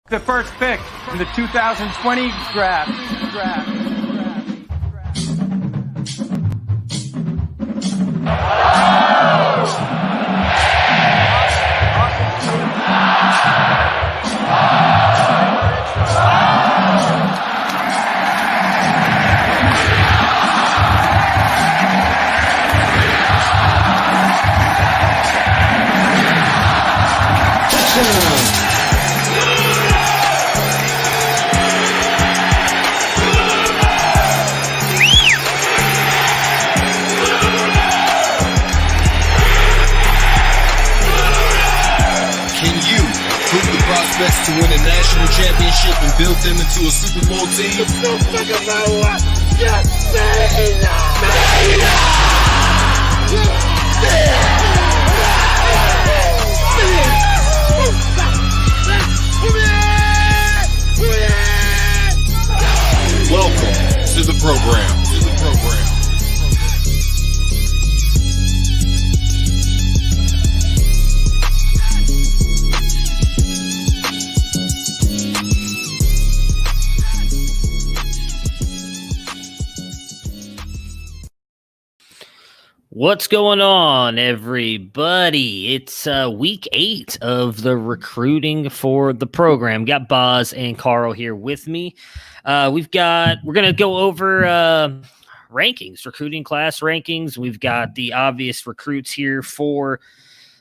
The first pick in the 2020 draft. To win a national championship and build them into a Super Bowl team. Welcome to the program. What's going on, everybody? It's week 8 of the recruiting for the program. Got Boz and Carl here with me. We're going to go over rankings, recruiting class rankings. We've got the obvious recruits here for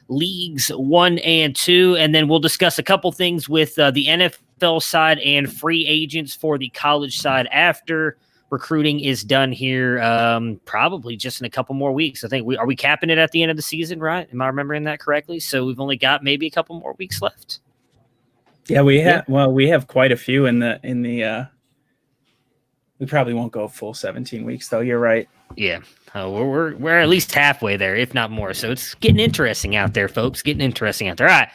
leagues 1 and 2, and then we'll discuss a couple things with the NFL side and free agents for the college side after recruiting is done here, probably just in a couple more weeks. I think are we capping it at the end of the season, right? Am I remembering that correctly? So we've only got maybe a couple more weeks left. Yeah, we have. Yeah. Well, we have quite a few in the. We probably won't go full 17 weeks, though. You're right. Yeah, we're at least halfway there, if not more. So it's getting interesting out there, folks. Getting interesting out there. All right,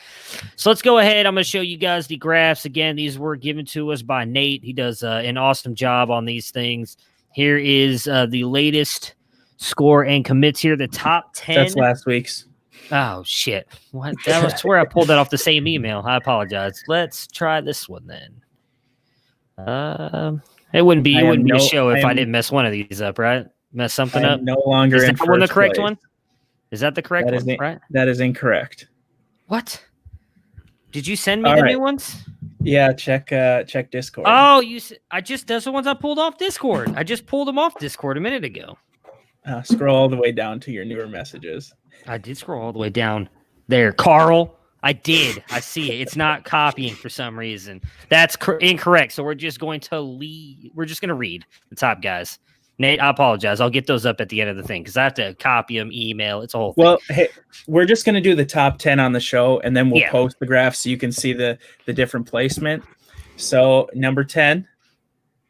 so let's go ahead. I'm going to show you guys the graphs again. These were given to us by Nate. He does an awesome job on these things. Here is the latest score and commits here. The top 10. That's last week's. Oh shit! What? That was where I pulled that off the same email. I apologize. Let's try this one then. It wouldn't be a show if I didn't mess one of these up, right? Mess something up. No longer. Is that one the correct one? Is that the correct one? Right? That is incorrect. What? Did you send me the new ones? Yeah, check Discord. Oh, those are ones I pulled off Discord. I just pulled them off Discord a minute ago. Scroll all the way down to your newer messages. I did scroll all the way down there, Carl. I did. I see it. It's not copying for some reason. That's incorrect. So we're just going to read the top guys. Nate, I apologize. I'll get those up at the end of the thing because I have to copy them, email. It's a whole thing. Well, hey, we're just going to do the top 10 on the show, and then we'll post the graph so you can see the different placement. So number 10,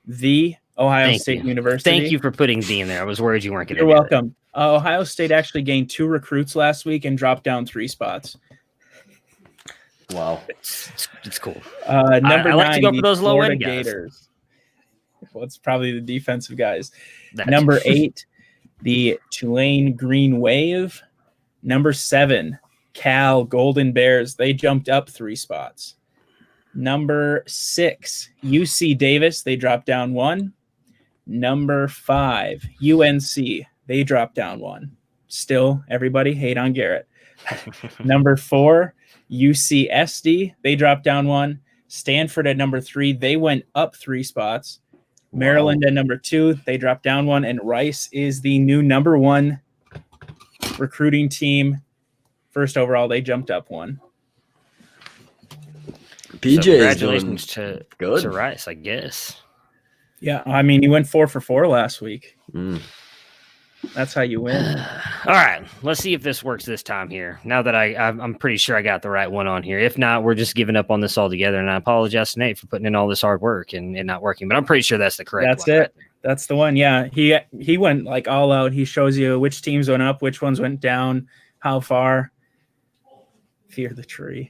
the Ohio State University. Thank you for putting the in there. I was worried you weren't going to. You're welcome. Ohio State actually gained 2 recruits last week and dropped down 3 spots. Wow, it's cool. Number 9, I like to go for those low end guys. Gators. Well, it's probably the defensive guys. Number 8, the Tulane Green Wave. Number 7, Cal Golden Bears. They jumped up 3 spots. Number 6, UC Davis. They dropped down 1. Number 5, UNC. They dropped down 1. Still, everybody hate on Garrett. Number 4, UCSD. They dropped down 1. Stanford at number 3. They went up 3 spots. Maryland at number 2, they dropped down 1, and Rice is the new number 1 recruiting team. First overall, they jumped up 1. PJ, so congratulations to Rice, I guess. Yeah, I mean, he went 4 for 4 last week. That's how you win. All right, let's see if this works this time here. Now that I'm pretty sure I got the right one on here. If not, we're just giving up on this altogether. And I apologize to Nate for putting in all this hard work and not working. But I'm pretty sure that's the correct one. That's it. Right? That's the one. Yeah, he went like all out. He shows you which teams went up, which ones went down, how far. Fear the tree.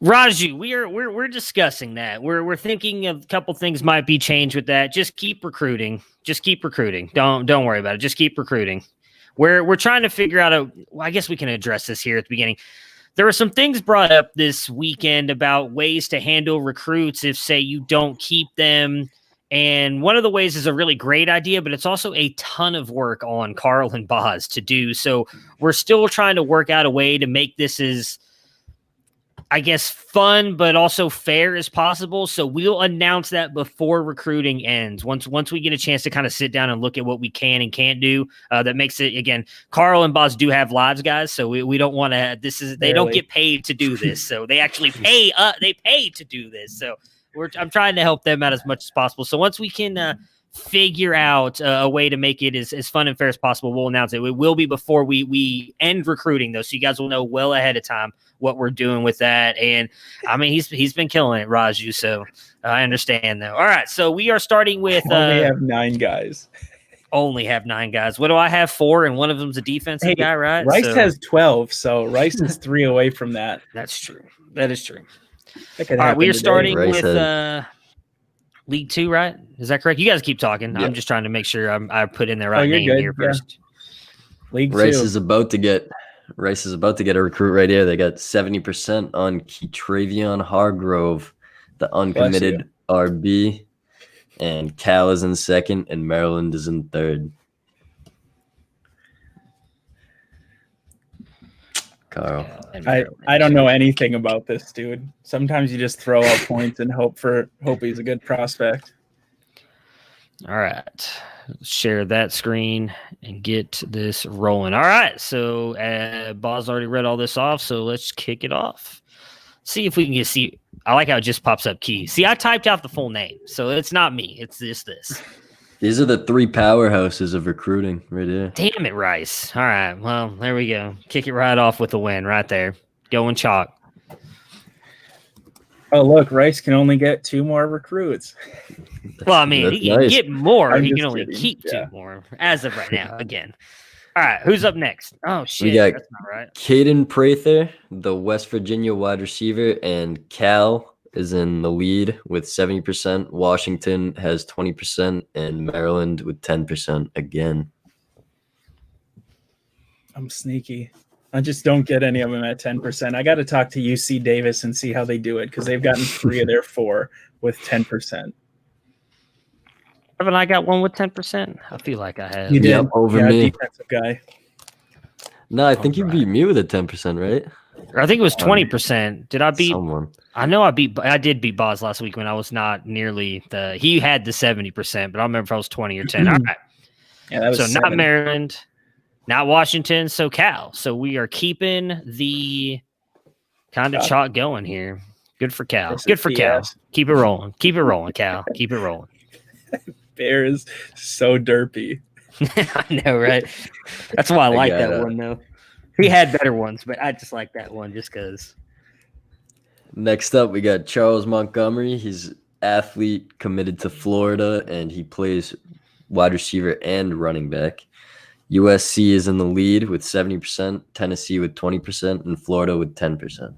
Raju, we're discussing that. We're thinking of a couple things might be changed with that. Just keep recruiting. Don't worry about it. Just keep recruiting. We're trying to figure out I guess we can address this here at the beginning. there were some things brought up this weekend about ways to handle recruits if, say, you don't keep them. And one of the ways is a really great idea, but it's also a ton of work on Carl and Boz to do. So we're still trying to work out a way to make this as, I guess, fun, but also fair as possible. So we'll announce that before recruiting ends. Once we get a chance to kind of sit down and look at what we can and can't do, that makes it, again, Carl and Boz do have lives, guys. So we don't want to, they don't get paid to do this. So they actually pay to do this. So I'm trying to help them out as much as possible. So once we can figure out a way to make it as fun and fair as possible, we'll announce it. It will be before we end recruiting, though, so you guys will know well ahead of time what we're doing with that. And I mean, he's been killing it, Raju. So I understand, though. All right, so we are starting with only have 9 guys. Only have 9 guys. What do I have? 4, and one of them's a defensive guy, right? Rice has 12, so Rice is 3 away from that. That's true. That is true. All right, we are starting Rice with League 2, right? Is that correct? You guys keep talking. Yeah. I'm just trying to make sure I put in the right you're name good. here first. League Rice 2. is about to get a recruit right here. They got 70% on Travion Hargrove, the uncommitted RB, and Cal is in second, and Maryland is in third. Carl. I don't know anything about this dude. Sometimes you just throw out points and hope he's a good prospect. All right. Share that screen and get this rolling. All right. So Boz already read all this off, so let's kick it off. See if we can see. I like how it just pops up key. See, I typed out the full name, so it's not me. It's this. These are the 3 powerhouses of recruiting right here. Damn it, Rice. All right. Well, there we go. Kick it right off with a win right there. Going chalk. Oh, look, Rice can only get 2 more recruits. Well, I mean, That's he can nice. get more. I'm He can just only kidding. keep 2 Yeah. more as of right now. Again. All right. Who's up next? Oh, shit. got- That's not right. Caden Prather, the West Virginia wide receiver, and Cal is in the lead with 70%. Washington has 20%, and Maryland with 10% again. I'm sneaky. I just don't get any of them at 10%. I got to talk to UC Davis and see how they do it because they've gotten 3 of their 4 with 10%. Haven't I got one with 10%? I feel like I have. You did. Yep, over yeah, me. Defensive guy. No, I think you Alright. beat me with a 10%, right? Or I think it was 20%. Did I beat? Someone. I know I did beat Boz last week when I was not nearly he had the 70%, but I don't remember if I was 20 or 10. All right. Yeah, that was So 7. not Maryland, not Washington, so Cal. So we are keeping the kind of chalk going here. Good for Cal. This is Good for Cal. BS. Keep it rolling. Keep it rolling, Cal. Keep it rolling. Bear is so derpy. I know, right? That's why I like got that it. one, though. He had better ones, but I just like that one just because. Next up, we got Charles Montgomery. He's athlete committed to Florida, and he plays wide receiver and running back. USC is in the lead with 70%, Tennessee with 20%, and Florida with 10%.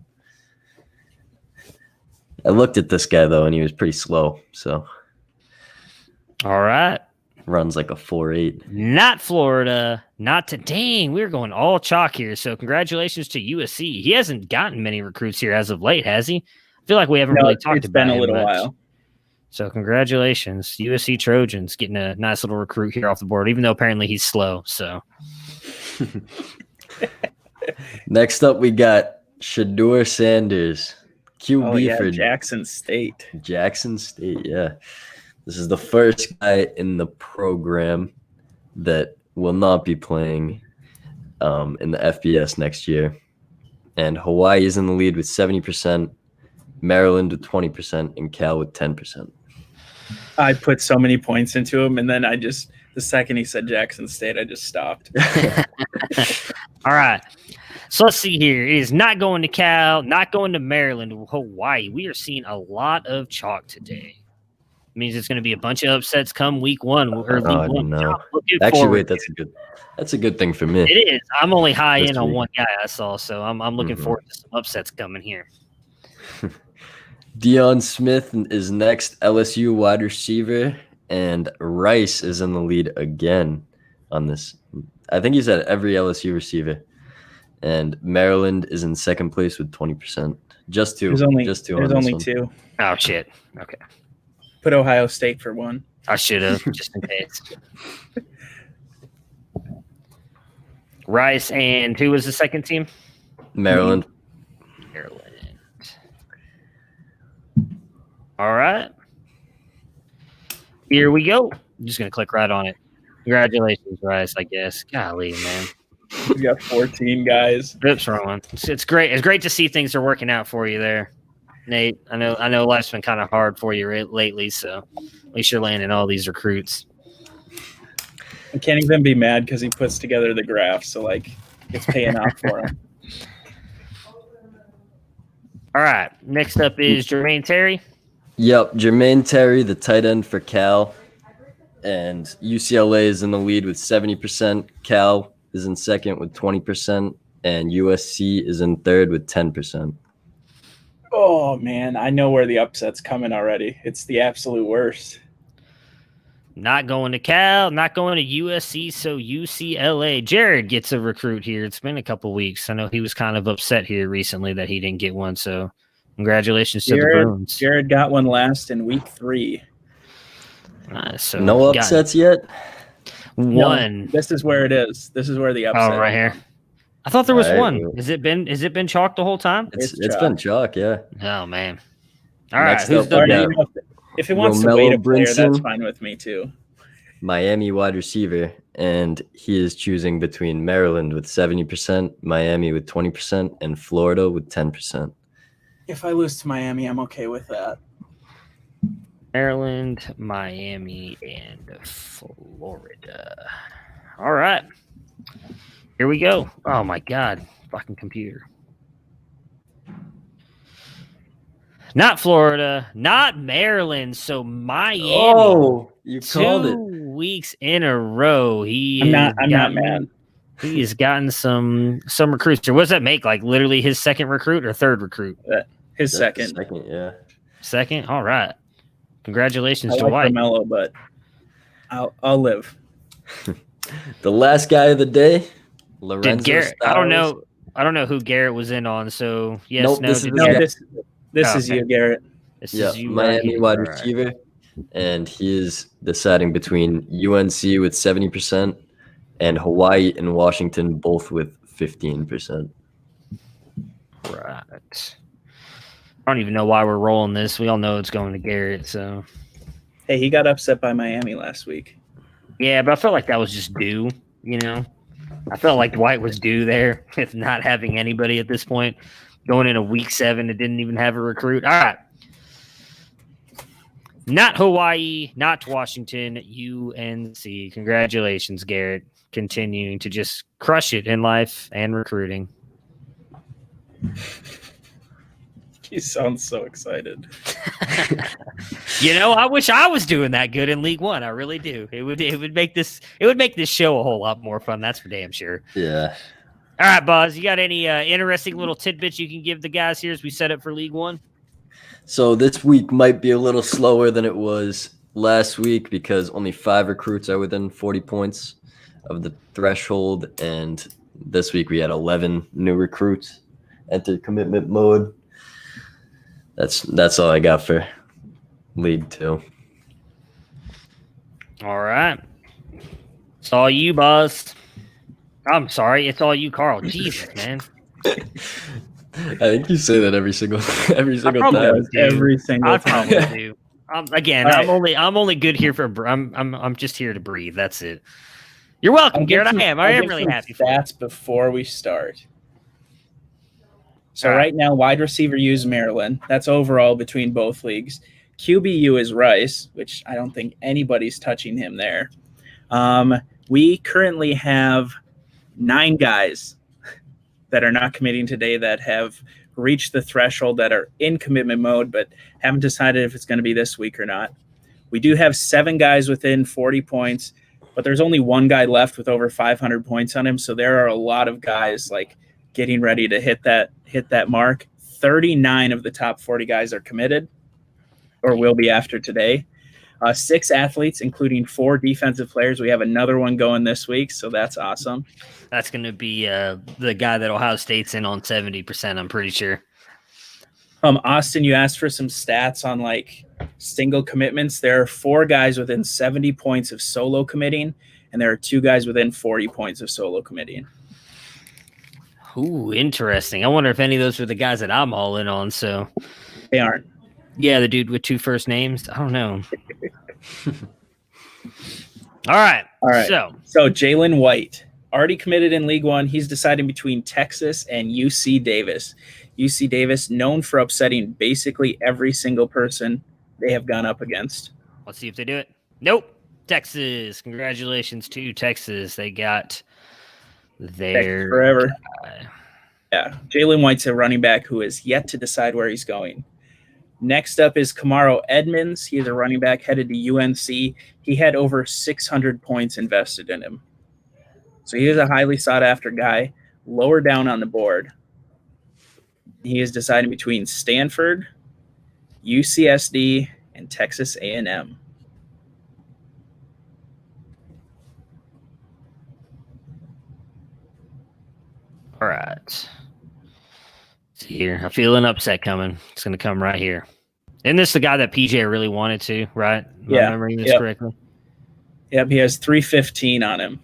I looked at this guy, though, and he was pretty slow, so All right. runs like a 4.8. Not Florida. Not to dang. We're going all chalk here. So congratulations to USC. He hasn't gotten many recruits here as of late, has he? I feel like we haven't No, really talked it's about been a him little much. while. So congratulations, USC Trojans getting a nice little recruit here off the board, even though apparently he's slow. So Next up, we got Shador Sanders, QB Oh, yeah, for Jackson State. Jackson State, yeah. This is the first guy in the program that will not be playing in the FBS next year. And Hawaii is in the lead with 70%, Maryland with 20%, and Cal with 10%. I put so many points into him, and then the second he said Jackson State, I just stopped. all right. So let's see here. It is not going to Cal, not going to Maryland, Hawaii. We are seeing a lot of chalk today. Means it's going to be a bunch of upsets come week 1 or league Oh, 1. no. I'm looking Actually, forward wait, that's a good thing for me. It is. I'm only high This in on week. one guy I saw, so I'm looking Mhm. forward to some upsets coming here. Deion Smith is next, LSU wide receiver, and Rice is in the lead again on this. I think he's at every LSU receiver. and Maryland is in second place with 20%. Just two. There's only just two. There's on this only one. 2. Oh shit. Okay. Put Ohio State for 1. I should have, just in case. Rice and who was the second team? Maryland. Maryland. All right. Here we go. I'm just gonna click right on it. Congratulations, Rice, I guess. Golly, man. We got 14 guys. Oops, wrong one. It's great. It's great to see things are working out for you there, Nate. I know life's been kind of hard for you lately, so at least you're landing all these recruits. I can't even be mad because he puts together the graph, so like it's paying off for him. All right. Next up is Jermaine Terry. Yep, Jermaine Terry, the tight end for Cal, and UCLA is in the lead with 70%. Cal is in second with 20%, and USC is in third with 10%. Oh man, I know where the upset's coming already. It's the absolute worst. Not going to Cal, not going to USC, so UCLA. Jared gets a recruit here. It's been a couple weeks. I know he was kind of upset here recently that he didn't get one, so congratulations to the Bruins. Jared got one last in week 3. So No upsets yet? One. No, this is where it is. This is where the upset. Oh, right here. I thought there was Right. one. Has it been chalk the whole time? It's chalk. been chalk, yeah. Oh man. All right. Next Who's up, the we got- You know, if it wants to Romello wait a player, that's Brinson. fine with me too. Miami wide receiver, and he is choosing between Maryland with 70%, Miami with 20%, and Florida with 10%. If I lose to Miami, I'm okay with that. Maryland, Miami, and Florida. All right. Here we go. Oh my God. Fucking computer. Not Florida, not Maryland. So Miami. You 2 weeks in a row. I'm not mad. He has gotten some recruits. What does that make? Like literally his second recruit or third recruit? His second. Second, yeah. Second? All right. Congratulations I to like White. Romello, but I'll live. The last guy of the day, Lorenzo Did Garrett? Styles. I don't know who Garrett was in on. So yes, Nope, no. this is did the No, Garrett- guy. this Oh, is okay. you, Garrett. This Yeah, is you right Miami here. wide All right. receiver, and he is deciding between UNC with 70% and Hawaii and Washington both with 15%. Right. I don't even know why we're rolling this. We all know it's going to Garrett. So Hey, he got upset by Miami last week. yeah, but I felt like that was just due. You know, I felt like Dwight was due there with not having anybody at this point. Going into week 7, it didn't even have a recruit. All right. Not Hawaii, not Washington, UNC. Congratulations, Garrett. Continuing to just crush it in life and recruiting. He sounds so excited. You know, I wish I was doing that good in League One. I really do. It would make this show a whole lot more fun. That's for damn sure. Yeah. All right, Buzz, you got any interesting little tidbits you can give the guys here as we set up for League One? So this week might be a little slower than it was last week because only 5 recruits are within 40 points of the threshold, and this week we had 11 new recruits enter commitment mode. That's all I got for League 2. All right. It's all you, Buzz. I'm sorry. It's all you, Carl. Jesus, man. I think you say that every single probably time. do. Every single I time. probably do. Again, All right. I'm only good here for. I'm just here to breathe. That's it. You're welcome, Garrett. I am really happy for you. Stats before we start. So All right. right now, wide receiver U is Maryland. That's overall between both leagues. QBU is Rice, which I don't think anybody's touching him there. We currently have 9 guys that are not committing today that have reached the threshold that are in commitment mode, but haven't decided if it's going to be this week or not. We do have 7 guys within 40 points, but there's only 1 guy left with over 500 points on him. So there are a lot of guys like getting ready to hit that mark. 39 of the top 40 guys are committed or will be after today. 6 athletes, including 4 defensive players. We have another one going this week, so that's awesome. That's going to be the guy that Ohio State's in on 70%, I'm pretty sure. Austin, you asked for some stats on like single commitments. There are 4 guys within 70 points of solo committing, and there are 2 guys within 40 points of solo committing. Ooh, interesting. I wonder if any of those are the guys that I'm all in on. So They aren't. yeah, the dude with 2 first names. I don't know. All right. So Jalen White already committed in League One. He's deciding between Texas and UC Davis. UC Davis, known for upsetting basically every single person they have gone up against. Let's see if they do it. Nope. Texas. Congratulations to Texas. They got their forever. guy. Yeah, Jalen White's a running back who is yet to decide where he's going. Next up is Kamaro Edmonds. He is a running back headed to UNC. He had over 600 points invested in him. So he is a highly sought-after guy. Lower down on the board, he is deciding between Stanford, UCSD, and Texas A&M. All right. See here. I feel an upset coming. It's going to come right here. Isn't this the guy that PJ really wanted to, right? Am I remembering this correctly? Yep, he has 315 on him.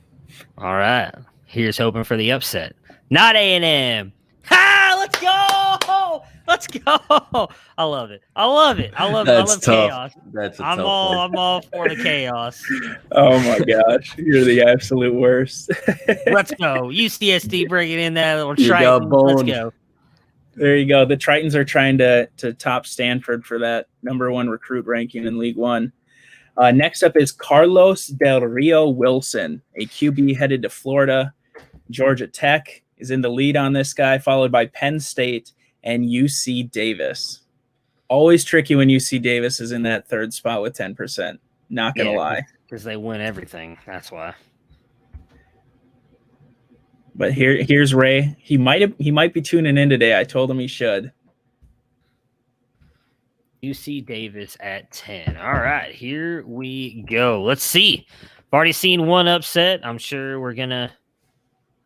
All right. Here's hoping for the upset. Not A&M. Ha! Let's go! Let's go! I love it. I love That's tough. chaos. That's a I'm tough all one. I'm all for the chaos. Oh my gosh, you're the absolute worst. Let's go. UCSD bringing in that little You got Triton. Let's boned. go. There you go. The Tritons are trying to top Stanford for that #1 recruit ranking in League One. Next up is Carlos Del Rio Wilson, a QB headed to Florida. Georgia Tech is in the lead on this guy, followed by Penn State and UC Davis. Always tricky when UC Davis is in that 3rd spot with 10%. Not going to lie. Because they win everything. That's why. But here's Ray. He might be tuning in today. I told him he should. UC Davis at 10. All right, here we go. Let's see. I've already seen one upset. I'm sure we're going to...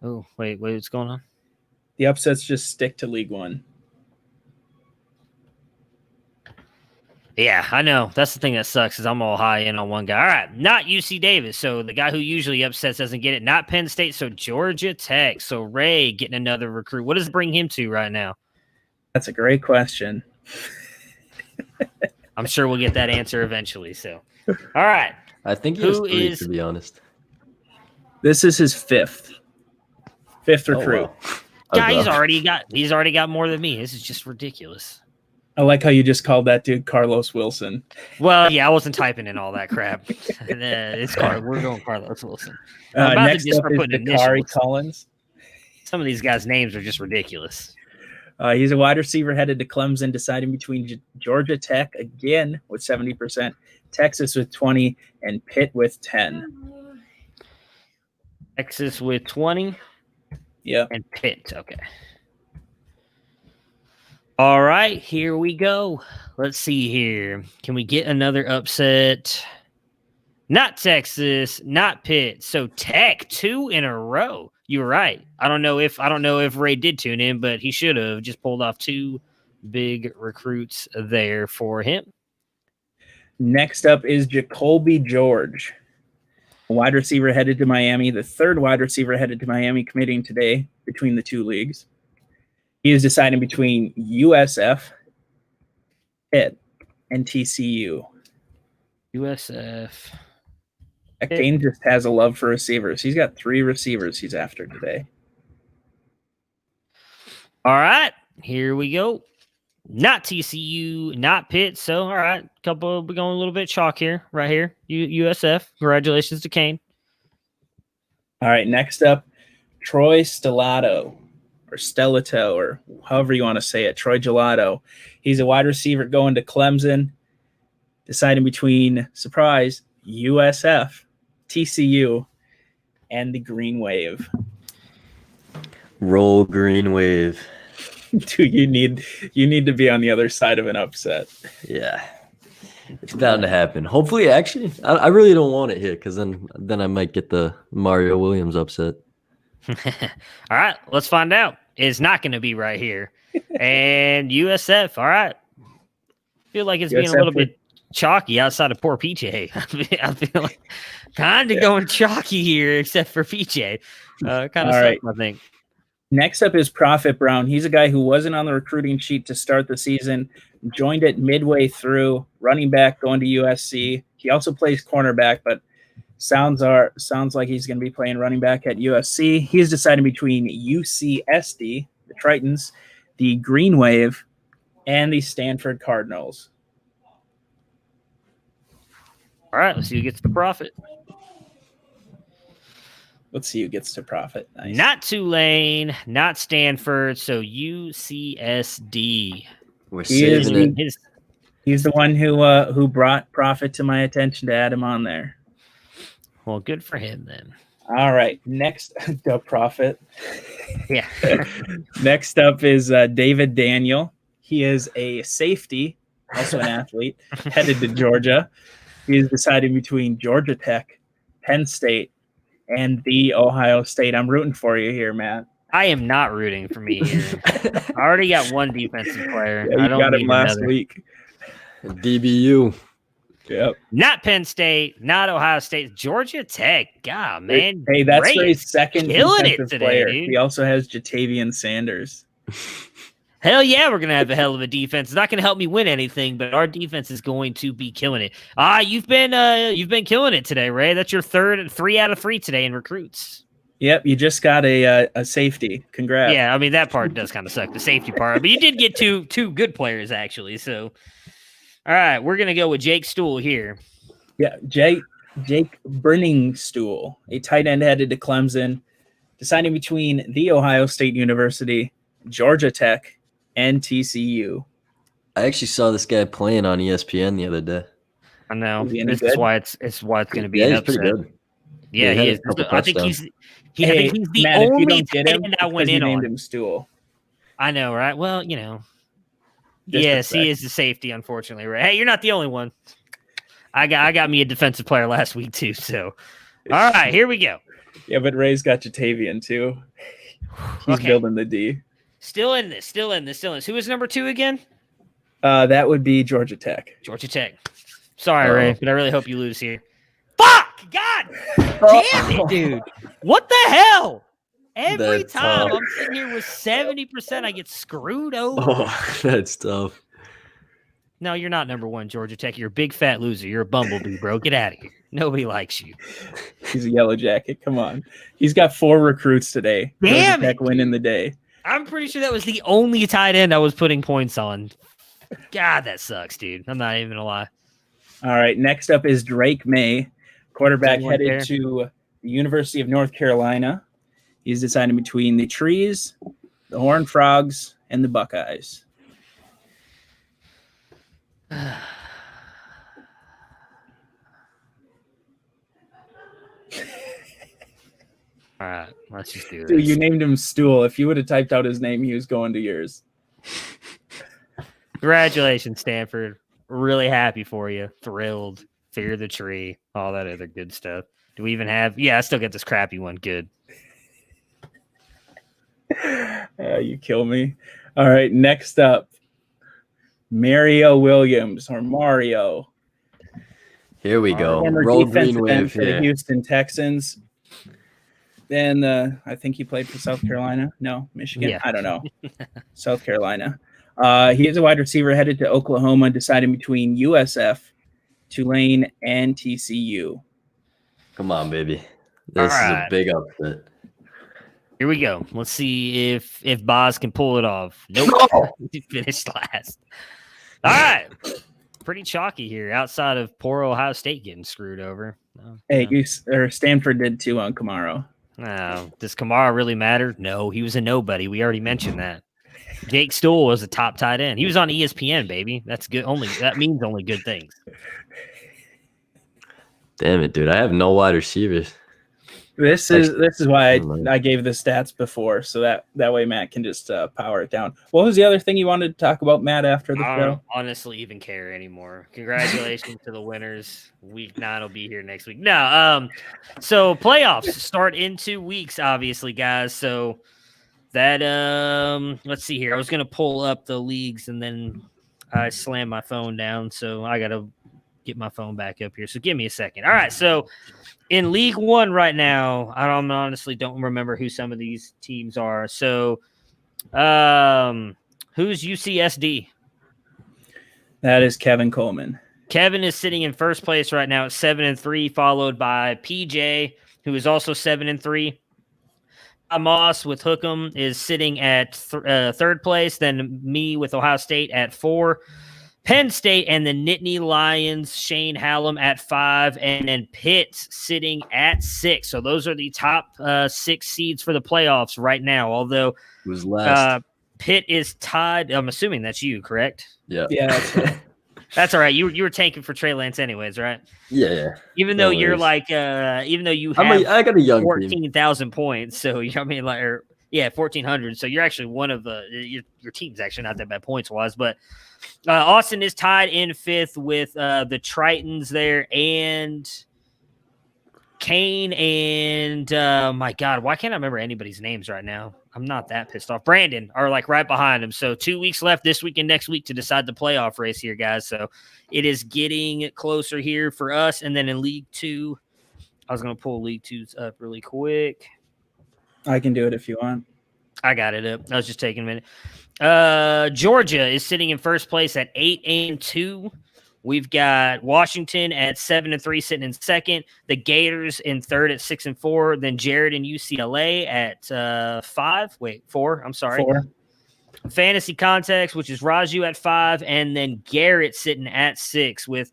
Oh, wait, what's going on? The upsets just stick to League One. Yeah, I know. That's the thing that sucks is I'm all high in on one guy. All right, not UC Davis. So the guy who usually upsets doesn't get it. Not Penn State. So Georgia Tech. So Ray getting another recruit. What does it bring him to right now? That's a great question. I'm sure we'll get that answer eventually. So, all right. I think he has Who 3, is- to be honest. This is his 5th recruit. Oh, wow. Guy, he's already got more than me. This is just ridiculous. I like how you just called that dude Carlos Wilson. Well, yeah, I wasn't typing in all that crap. We're going Carlos Wilson. I'm about to Next just up start is putting Dakari initials. Collins. Some of these guys' names are just ridiculous. He's a wide receiver headed to Clemson, deciding between Georgia Tech again with 70%, Texas with 20, and Pitt with 10. Texas with 20 Yep. and Pitt. Okay. All right, here we go. Let's see here. Can we get another upset? Not Texas, not Pitt. So Tech 2 in a row. You were right. I don't know if Ray did tune in, but he should have just pulled off 2 big recruits there for him. Next up is Jacoby George, a wide receiver headed to Miami, the 3rd wide receiver headed to Miami committing today between the 2 leagues. He is deciding between USF, Pitt, and TCU. USF. Kane just has a love for receivers. He's got 3 receivers he's after today. All right, here we go. Not TCU, not Pitt. So, all right, we're going a little bit chalk here, right here. USF. Congratulations to Kane. All right, next up, Troy Stellato, or Stellato, or however you want to say it, Troy Gelato. He's a wide receiver going to Clemson, deciding between, surprise, USF, TCU, and the Green Wave. Roll Green Wave. Dude, you need to be on the other side of an upset. Yeah. It's bound to happen. Hopefully, actually, I really don't want it here because then I might get the Mario Williams upset. All right, let's find out. It's not going to be right here. And USF, all right. I feel like it's being a little bit chalky outside of poor PJ. I feel like kind of going chalky here, except for PJ. Kind of sucks, I think. Next up is Prophet Brown. He's a guy who wasn't on the recruiting sheet to start the season, joined it midway through, running back going to USC. He also plays cornerback, but sounds like he's going to be playing running back at USC. He's decided between UCSD, the Tritons, the Green Wave, and the Stanford Cardinals. All right, let's see who gets the Prophet. Let's see who gets to Prophet. Nice. Not Tulane, not Stanford, so UCSD. We're saving it. He's the one who brought Prophet to my attention to add him on there. Well, good for him then. All right, next the Prophet. Yeah. Next up is David Daniel. He is a safety, also an athlete, headed to Georgia. He is deciding between Georgia Tech, Penn State, and the Ohio State. I'm rooting for you here, Matt. I am not rooting for me here. I already got one defensive player. Yeah, I don't got need him last another. week. DBU. Yep. Not Penn State, not Ohio State, Georgia Tech. God, man. Hey, that's Ray Ray's second killing it defensive today, player. dude. He also has Jatavian Sanders. Hell yeah, we're gonna have a hell of a defense. It's not gonna help me win anything, but our defense is going to be killing it. You've been killing it today, Ray. That's your 3 out of 3 today in recruits. Yep, you just got a safety. Congrats. Yeah, I mean that part does kind of suck, the safety part, but you did get two good players actually. So, all right, we're gonna go with Jake Stool here. Yeah, Jake Brenningstool, a tight end headed to Clemson, deciding between the Ohio State University, Georgia Tech, and TCU. I actually saw this guy playing on ESPN the other day. I know. Is he any This good? is why it's going to be Yeah, an he's upset. pretty good. Yeah, he he had is. a couple I think touchdowns. I think he's the Matt, if you only don't get him, tight end it's I went 'cause you in named on. him Stool. I know, right? Well, you know. Just Yes, he respect. is the safety, unfortunately. Right? Hey, you're not the only one. I got me a defensive player last week too. So, all right, here we go. Yeah, but Ray's got Jatavian too. He's Okay. building the D. Still in this. Who is number 2 again? That would be Georgia Tech. Georgia Tech. Sorry, Oh. Ray, but I really hope you lose here. Fuck! God damn it, dude! What the hell? Every That's time tough. I'm sitting here with 70%, I get screwed over. Oh, that's tough. No, you're not number 1, Georgia Tech. You're a big fat loser. You're a bumblebee, bro. Get out of here. Nobody likes you. He's a yellow jacket. Come on. He's got 4 recruits today. Damn Georgia it, Tech winning the day. I'm pretty sure that was the only tight end I was putting points on. God, that sucks, dude. I'm not even gonna lie. All right. Next up is Drake May, quarterback Anyone headed there? to the University of North Carolina. He's deciding between the Trees, the Horned Frogs, and the Buckeyes. All right, let's just do Dude, this. you named him Stool. If you would have typed out his name, he was going to yours. Congratulations, Stanford. Really happy for you. Thrilled. Fear the tree. All that other good stuff. Do we even have? Yeah, I still get this crappy one. Good. You kill me. All right. Next up, Mario Williams or Mario. Here we go. Former Roll defensive green end wave for the here. Houston Texans. Then I think he played for South Carolina. No, Michigan. Yeah. I don't know. South Carolina. He is a wide receiver headed to Oklahoma, deciding between USF, Tulane, and TCU. Come on, baby. This is Alright. a big upset. Here we go. Let's see if Boz can pull it off. Nope. He finished last. All right. Pretty chalky here outside of poor Ohio State getting screwed over. No, Hey, no. Stanford did too on Kamaro. No. Does Kamara really matter? No, he was a nobody. We already mentioned that. Jake Stool was a top tight end. He was on ESPN, baby. That's good. That means only good things. Damn it, dude. I have no wide receivers. This is why Right. I gave the stats before, so that way Matt can just power it down. What was the other thing you wanted to talk about, Matt, after the I show? don't honestly even care anymore. Congratulations to the winners. Week 9 will be here next week. No, so playoffs start in 2 weeks, obviously, guys. So that let's see here. I was gonna pull up the leagues and then I slammed my phone down, so I gotta get my phone back up here. So give me a second. All right, so in League 1 right now, honestly don't remember who some of these teams are. So who's UCSD? That is Kevin Coleman. Kevin is sitting in first place right now at 7-3, followed by PJ, who is also 7-3. Moss with Hookham is sitting at third place. Then me with Ohio State at 4. Penn State and the Nittany Lions, Shane Hallam at 5, and then Pitt sitting at 6. So those are the top 6 seeds for the playoffs right now. Although Who's last? Pitt is tied. I'm assuming that's you, correct? Yeah. Yeah, that's right. That's all right. You were tanking for Trey Lance anyways, right? Yeah. Even No though you're worries. like, even though you I have got a young team. 14,000 points, so I mean, like, 1,400. So you're actually one of the your team's actually not that bad points wise, but Austin is tied in 5th with the Tritons there and Kane and my God, why can't I remember anybody's names right now? I'm not that pissed off. Brandon are like right behind him. So 2 weeks left this week and next week to decide the playoff race here, guys. So it is getting closer here for us. And then in League 2, I was going to pull League 2's up really quick. I can do it if you want. I got it up. I was just taking a minute. Georgia is sitting in first place at 8-2. We've got Washington at 7-3, sitting in second. The Gators in third at 6-4. Then Jared and UCLA at 4. I'm sorry. 4. Fantasy Context, which is Raju at 5, and then Garrett sitting at 6 with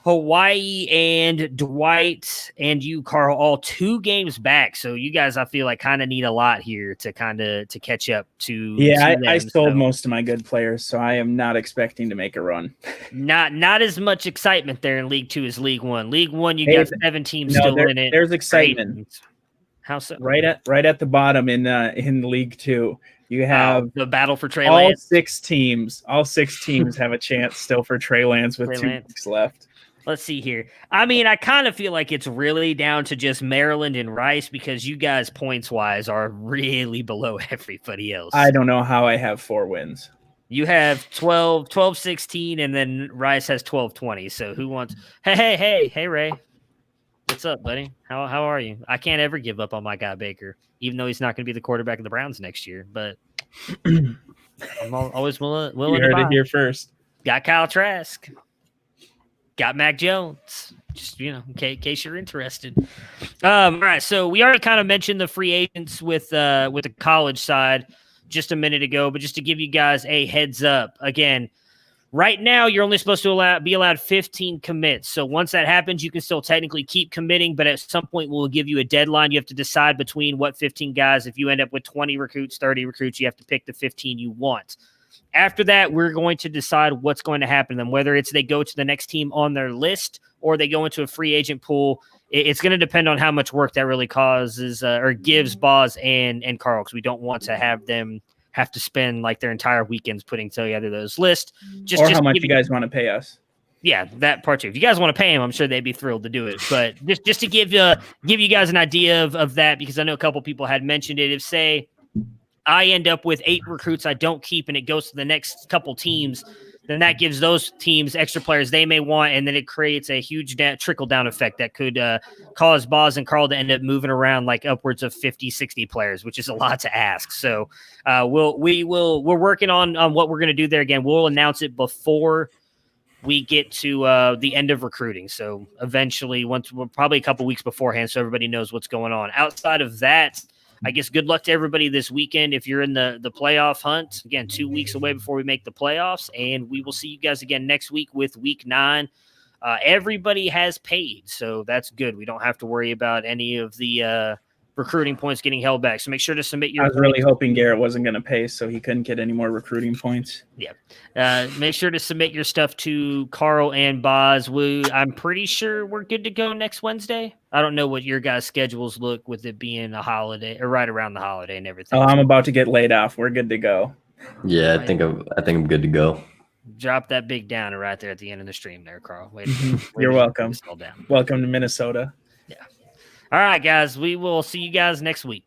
Hawaii and Dwight and you, Carl, all 2 games back. So you guys, I feel like, kind of need a lot here to catch up to. Yeah, to I them. sold So most of my good players, so I am not expecting to make a run. not as much excitement there in League 2 as League 1. League 1, you got 7 teams No, still in it. there's excitement. How so? Right at the bottom in League 2. You have the battle for Trey all Lance. 6 teams. All 6 teams have a chance still for Trey Lance with Trey 2 Lance. weeks left. Let's see here. I mean, I kind of feel like it's really down to just Maryland and Rice because you guys points-wise are really below everybody else. I don't know how I have 4 wins. You have 12-16, and then Rice has 12-20. So who wants – hey, Ray. What's up, buddy? How are you? I can't ever give up on my guy Baker, even though he's not going to be the quarterback of the Browns next year. But I'm always willing You to heard buy. it here first. Got Kyle Trask. Got Mac Jones. Just, in case you're interested. All right, so we already kind of mentioned the free agents with the college side just a minute ago, but just to give you guys a heads up, again, right now you're only supposed to be allowed 15 commits. So once that happens, you can still technically keep committing, but at some point we'll give you a deadline. You have to decide between what 15 guys. If you end up with 20 recruits, 30 recruits, you have to pick the 15 you want. After that, we're going to decide what's going to happen to them, whether it's they go to the next team on their list or they go into a free agent pool. It's going to depend on how much work that really causes or gives Boz and Carl, because we don't want to have them have to spend like their entire weekends putting together those lists. Just How much you guys want to pay us. Yeah, that part too. If you guys want to pay him, I'm sure they'd be thrilled to do it. But just to give you guys an idea of that, because I know a couple people had mentioned it. If, say, I end up with 8 recruits I don't keep and it goes to the next couple teams, then that gives those teams extra players they may want, and then it creates a huge trickle-down effect that could cause Boz and Carl to end up moving around like upwards of 50, 60 players, which is a lot to ask. So we're working on what we're going to do there. Again, we'll announce it before we get to the end of recruiting. So eventually, probably a couple weeks beforehand, so everybody knows what's going on. Outside of that, I guess good luck to everybody this weekend if you're in the playoff hunt. Again, 2 weeks away before we make the playoffs, and we will see you guys again next week with Week 9. Everybody has paid, so that's good. We don't have to worry about any of the recruiting points getting held back. So make sure to submit your I was really hoping Garrett wasn't going to pay so he couldn't get any more recruiting points. Make sure to submit your stuff to Carl and Boz. I'm pretty sure we're good to go next Wednesday. I don't know what your guys' schedules look with it being a holiday or right around the holiday and everything. Oh, I'm about to get laid off. We're good to go. Yeah, I think I'm good to go. Drop that big downer right there at the end of the stream there, Carl. You're welcome. Down. Welcome to Minnesota. All right, guys. We will see you guys next week.